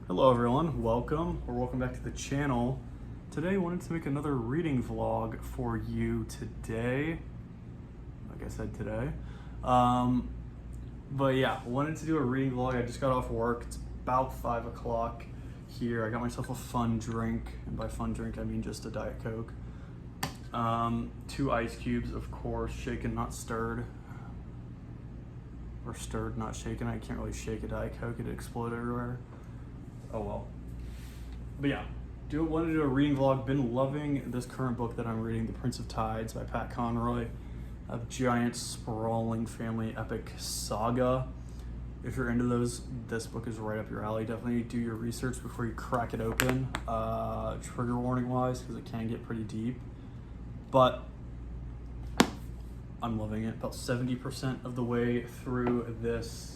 Hello everyone, welcome or welcome back to the channel. Today I wanted to make another reading vlog for you today. Like I said, today. But yeah, wanted to do a reading vlog. I just got off work. It's about 5 o'clock here. I got myself a fun drink, and by fun drink I mean just a Diet Coke. 2 ice cubes, of course, shaken not stirred. Or stirred not shaken. I can't really shake a Diet Coke, it'd explode everywhere. Oh well. But yeah, wanted to do a reading vlog. Been loving this current book that I'm reading, The Prince of Tides by Pat Conroy. A giant, sprawling family epic saga. If you're into those, this book is right up your alley. Definitely do your research before you crack it open. Trigger warning wise, because it can get pretty deep. But I'm loving it. About 70% of the way through this.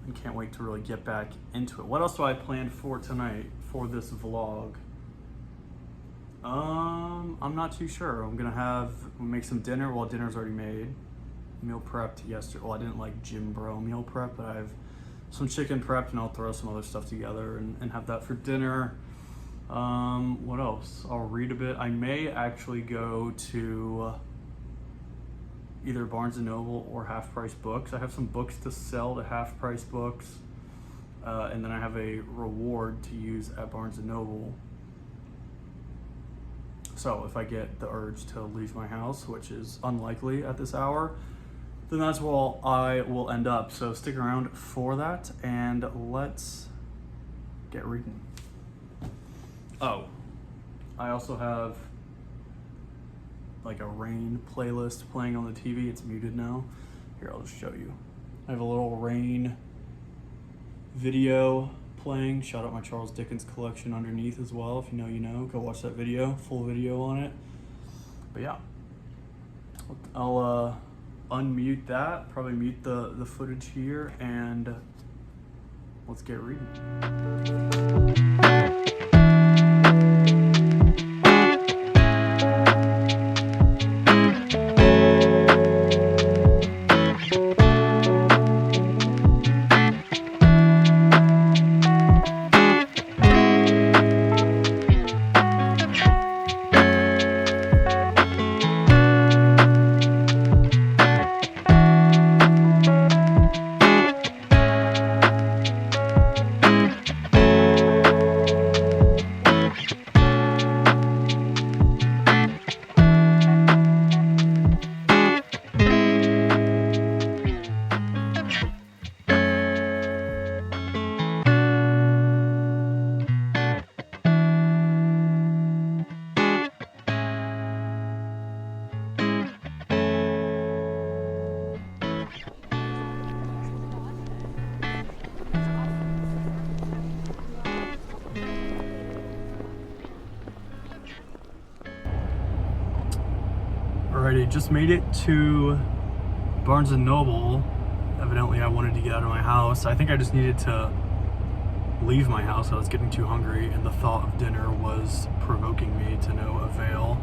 And can't wait to really get back into it. What else do I plan for tonight for this vlog? I'm not too sure. I'm gonna make some dinner. Well, dinner's already made. Meal prepped yesterday. Well, I didn't like gym bro meal prep, but I have some chicken prepped and I'll throw some other stuff together and have that for dinner. What else? I'll read a bit. I may actually go to either Barnes & Noble or Half Price Books. I have some books to sell to Half Price Books, and then I have a reward to use at Barnes & Noble. So if I get the urge to leave my house, which is unlikely at this hour, then that's where I will end up. So stick around for that, and let's get reading. Oh, I also have like a Rain playlist playing on the TV. It's muted now. Here, I'll just show you. I have a little Rain video playing. Shout out my Charles Dickens collection underneath as well. If you know, you know. Go watch that video, full video on it. But yeah, I'll unmute that, probably mute the footage here, and let's get reading. Alrighty, just made it to Barnes & Noble. Evidently I wanted to get out of my house. I think I just needed to leave my house. I was getting too hungry and the thought of dinner was provoking me to no avail.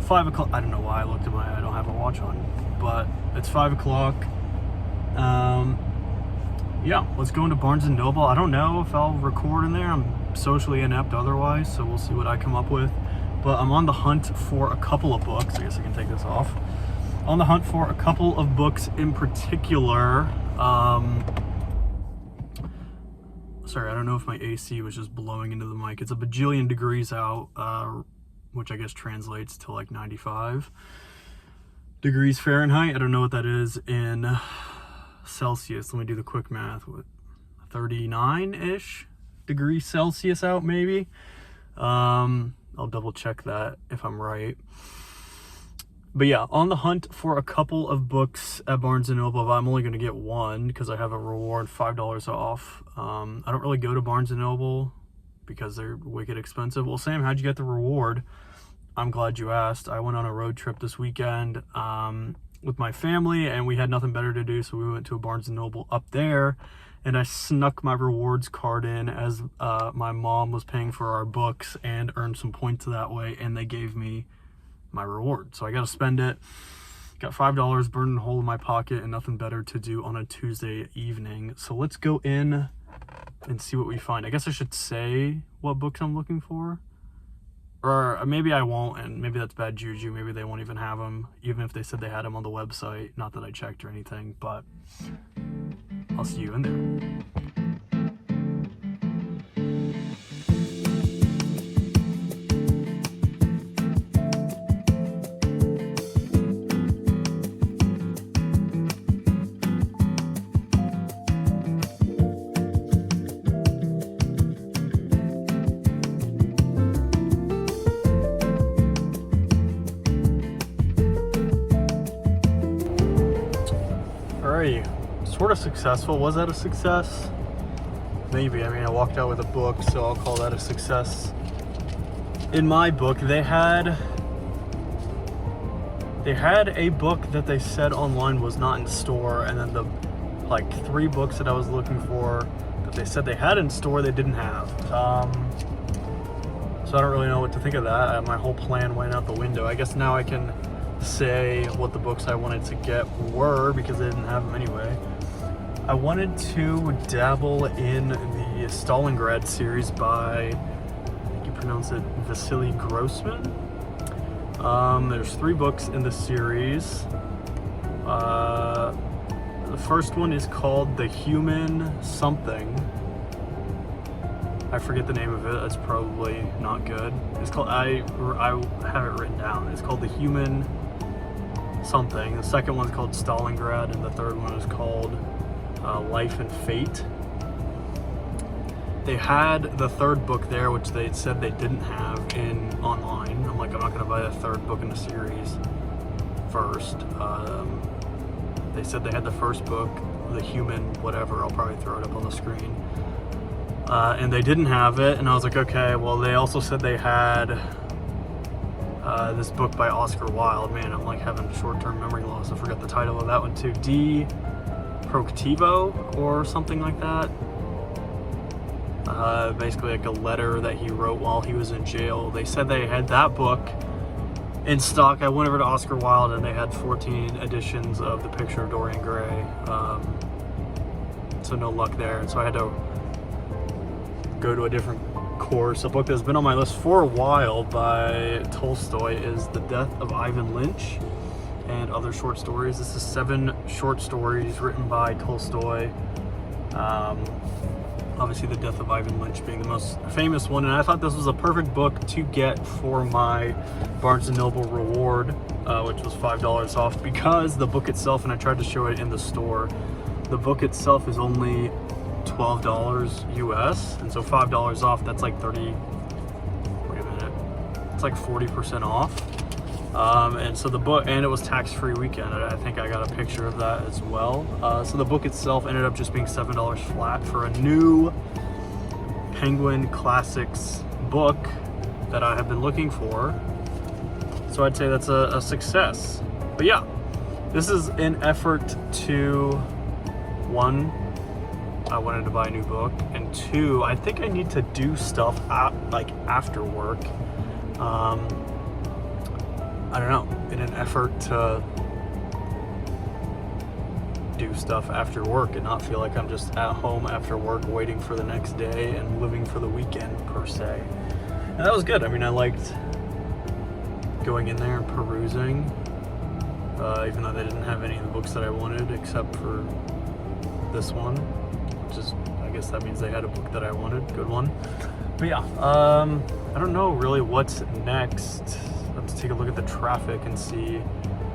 5 o'clock, I don't know why I looked at I don't have a watch on, but it's 5 o'clock. Yeah, let's go into Barnes & Noble. I don't know if I'll record in there. I'm socially inept otherwise, so we'll see what I come up with. But I'm on the hunt for a couple of books. I guess I can take this off. On the hunt for a couple of books in particular. Sorry, I don't know if my AC was just blowing into the mic. It's a bajillion degrees out, which I guess translates to like 95 degrees Fahrenheit. I don't know what that is in Celsius. Let me do the quick math. What, 39-ish degrees Celsius out, maybe? I'll double check that if I'm right. But yeah, on the hunt for a couple of books at Barnes & Noble. I'm only going to get one because I have a reward, $5 off. I don't really go to Barnes & Noble because they're wicked expensive. Well, Sam, how'd you get the reward? I'm glad you asked. I went on a road trip this weekend with my family, and we had nothing better to do, so we went to a Barnes & Noble up there. And I snuck my rewards card in as my mom was paying for our books and earned some points that way, and they gave me my reward. So I got to spend it. Got $5 burning a hole in my pocket and nothing better to do on a Tuesday evening. So let's go in and see what we find. I guess I should say what books I'm looking for. Or maybe I won't, and maybe that's bad juju. Maybe they won't even have them, even if they said they had them on the website. Not that I checked or anything, but I'll see you in there. Alrighty, sort of successful. Was that a success? Maybe. I mean, I walked out with a book, so I'll call that a success. In my book, they had a book that they said online was not in store, and then the like 3 books that I was looking for that they said they had in store, they didn't have. So I don't really know what to think of that. My whole plan went out the window. I guess now I can say what the books I wanted to get were, because they didn't have them anyway. I wanted to dabble in the Stalingrad series by, I think you pronounce it, Vasily Grossman. There's 3 books in the series. The first one is called The Human Something. I forget the name of it. That's probably not good. It's called, I have it written down. It's called The Human Something. The second one's called Stalingrad, and the third one is called Life and Fate. They had the third book there, which they said they didn't have in online. I'm like, I'm not going to buy the third book in the series first. They said they had the first book, The Human whatever. I'll probably throw it up on the screen. And they didn't have it, and I was like, okay. Well, they also said they had this book by Oscar Wilde. Man, I'm like having short-term memory loss. I forgot the title of that one too. De Proctivo or something like that. Basically like a letter that he wrote while he was in jail. They said they had that book in stock. I went over to Oscar Wilde, and they had 14 editions of The Picture of Dorian Gray. So no luck there. And so I had to go to a different course. A book that's been on my list for a while by Tolstoy is The Death of Ivan Lynch and Other Short Stories. This is 7 short stories written by Tolstoy. Obviously The Death of Ivan Lynch being the most famous one, and I thought this was a perfect book to get for my Barnes & Noble reward, which was $5 off, because the book itself, and I tried to show it in the store, the book itself is only $12 US, and so $5 off, that's like 30, wait a minute, it's like 40% off. And so the book, and it was tax-free weekend. I think I got a picture of that as well. So the book itself ended up just being $7 flat for a new Penguin Classics book that I have been looking for. So I'd say that's a success. But yeah, this is an effort to, 1, I wanted to buy a new book, and 2, I think I need to do stuff like after work. I don't know, in an effort to do stuff after work and not feel like I'm just at home after work waiting for the next day and living for the weekend per se. And that was good. I mean, I liked going in there and perusing, even though they didn't have any of the books that I wanted except for this one, which is, I guess that means they had a book that I wanted. Good one. But yeah, I don't know really what's next. Let's take a look at the traffic and see,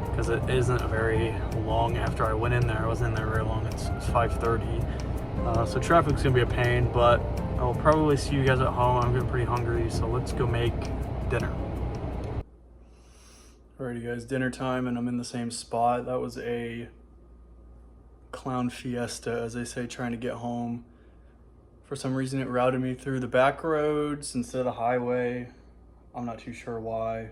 because it isn't very long after I went in there. I wasn't in there very long. It's 5:30. So traffic's gonna be a pain, but I'll probably see you guys at home. I'm getting pretty hungry, so let's go make dinner. Alrighty guys, dinner time, and I'm in the same spot. That was a clown fiesta, as they say, trying to get home. For some reason it routed me through the back roads instead of the highway. I'm not too sure why.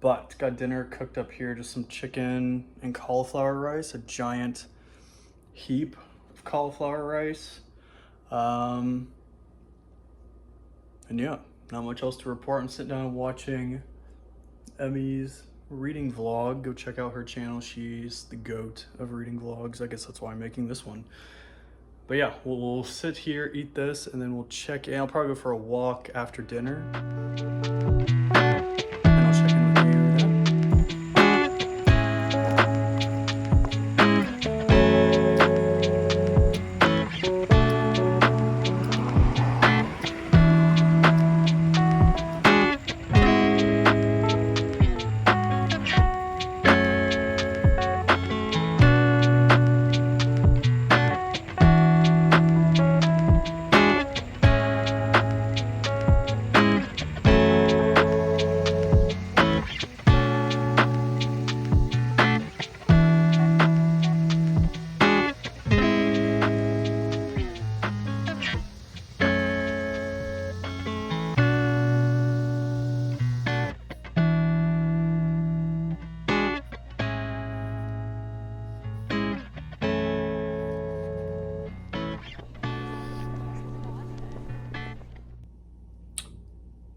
But got dinner cooked up here, just some chicken and cauliflower rice, a giant heap of cauliflower rice. And yeah, not much else to report. I'm sitting down watching Emmy's reading vlog. Go check out her channel. She's the goat of reading vlogs. I guess that's why I'm making this one. But yeah, we'll sit here, eat this, and then we'll check in. I'll probably go for a walk after dinner. And I'll check in with you then.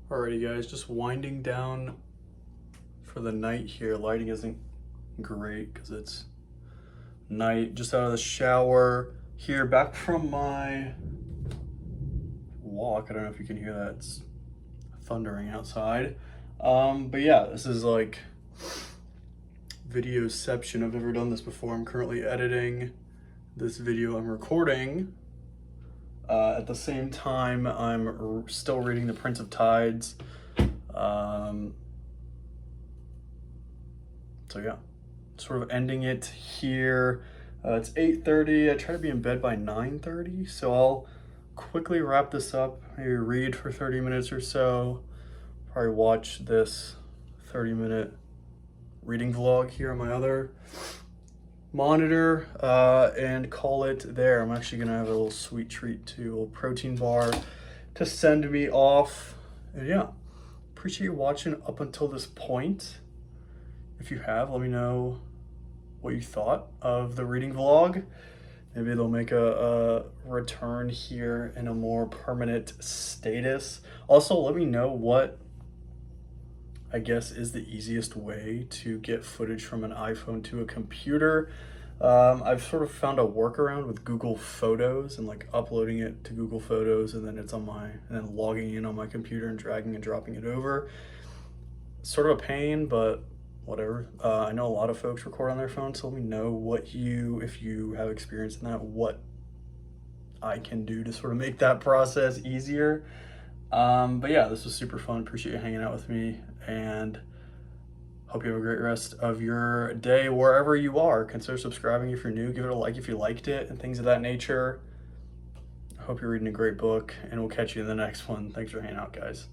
Alrighty guys, just winding down for the night here. Lighting isn't great because it's night. Just out of the shower here, back from my walk. I don't know if you can hear that. It's thundering outside. But yeah, this is like videoception. I've never done this before. I'm currently editing this video I'm recording. At the same time, I'm still reading The Prince of Tides. So yeah, sort of ending it here. It's 8:30. I try to be in bed by 9:30, so I'll quickly wrap this up, maybe read for 30 minutes or so, probably watch this 30-minute reading vlog here on my other monitor, and call it there. I'm actually gonna have a little sweet treat too, a little protein bar to send me off. And yeah, appreciate you watching up until this point. If you have, let me know what you thought of the reading vlog. Maybe they'll make a return here in a more permanent status. Also, let me know what I guess is the easiest way to get footage from an iPhone to a computer. I've sort of found a workaround with Google Photos and like uploading it to Google Photos, and then it's on and then logging in on my computer and dragging and dropping it over. Sort of a pain, but whatever. I know a lot of folks record on their phone, so let me know if you have experience in that, what I can do to sort of make that process easier. But yeah, this was super fun. Appreciate you hanging out with me, and hope you have a great rest of your day wherever you are. Consider subscribing if you're new, give it a like if you liked it, and things of that nature. I hope you're reading a great book, and we'll catch you in the next one. Thanks for hanging out, guys.